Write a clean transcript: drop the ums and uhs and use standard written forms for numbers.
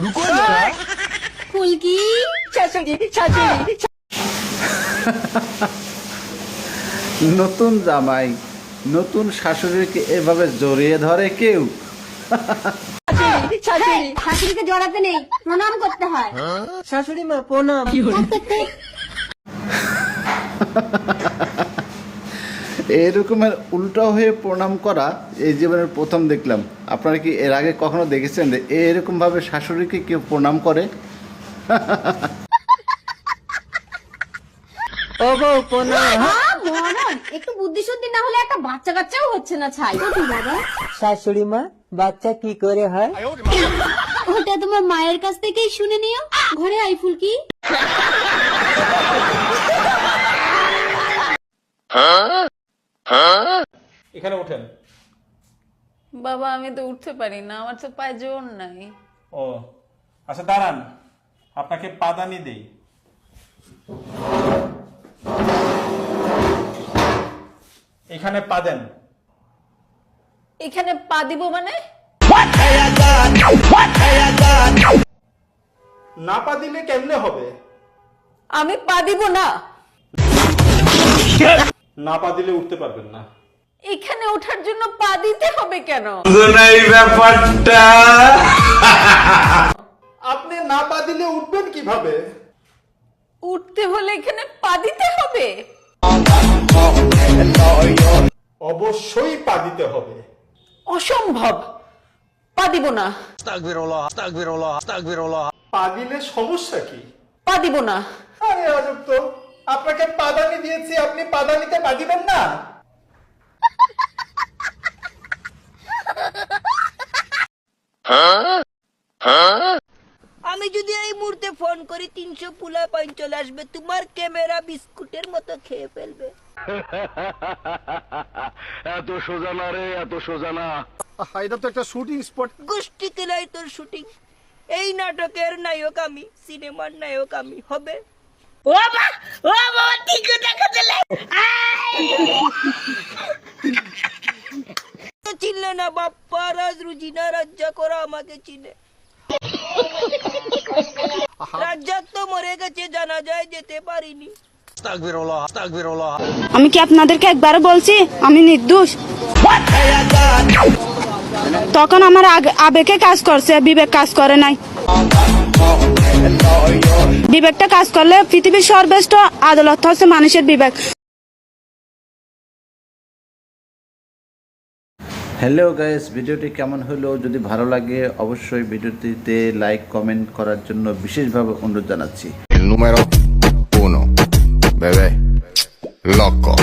रुको जरा। ফুলকি শাশুড়ি শাশুড়ি নতুন জামাই নতুন শাশুড়িকে এভাবে জড়িয়ে ধরে কেউ? শাশুড়ি শাশুড়িকে জড়াতে নেই, প্রণাম করতে হয়। শাশুড়ি মা প্রণাম। এরকমের উল্টো হয়ে প্রণাম করা এই জীবনের প্রথম দেখলাম। আপনারা কি এর আগে কখনো দেখেছেন যে এরকম ভাবে শাশুড়িকে কেউ প্রণাম করে? ও বউ প্রণাম। মরণ, একটু বুদ্ধি শুদ্ধি না হলে একটা বাচ্চা কাচ্চাও হচ্ছে না ছাই। বাবা শাশুড়ি মা বাচ্চা কি করে হয়? ওটা তোমার মায়ের কাছ থেকেই শুনে নিও। ঘরে আই ফুলকি। এখানে ওঠেন। বাবা আমি তো উঠতে পারি না, আমার তো পায়ে জোর নাই। ও আচ্ছা দাঁড়ান, আপনাকে পাদানি দেই। এখানে পা দেন। এখানে পা দিব মানে? না পা দিলে কেমনে হবে? আমি পা দিব না। না পা দিলে উঠতে পারবেন না। এখানে ওঠার জন্য পা দিতে হবে কেন? আপনি না পা দিলে উঠবেন কিভাবে? উঠতে হলে এখানে পা দিতে হবে। অবশ্যই পা দিতে হবে। অসম্ভব, পা দিব না। পা দিলে সমস্যা কি? পা দিব না। আরে আজব তো, আপনাকে পাদানি দিয়েছি, আপনি পাদানিতে পা দিবেন না? আমি যদি এই মুহূর্তে ফোন করি 300 পুলা পয়েন্ট চলে আসবে, তোমার ক্যামেরা বিস্কুটের মতো খেয়ে ফেলবে। এত সোজা না রে, এত সোজা না। এটা তো একটা শুটিং স্পট। গোষ্ঠী কেলাই তোর শুটিং। এই নাটকের নায়ক আমি, সিনেমার নায়ক আমি। হবে চিনলে না বাপ্পা, রাজ রুজিনা রাজ্জা করা আমাকে চিনে। রাজ্জাক তো মরে গেছে, জানা যায় যেতে পারিনি। আমি কি আপনাদেরকে একবার বলছি আমি নির্দোষ? তখন আমার আবেগে কাজ করছে, বিবেক কাজ করে নাই। বিবেকটা কাজ করলে পৃথিবীর সর্বশ্রেষ্ঠ আদালত হচ্ছে মানুষের বিবেক। হ্যালো গাইস, ভিডিওটি কেমন হলো? যদি ভালো লাগে অবশ্যই ভিডিওটিতে লাইক কমেন্ট করার জন্য বিশেষভাবে অনুরোধ জানাচ্ছি। El número 1, bebé loco.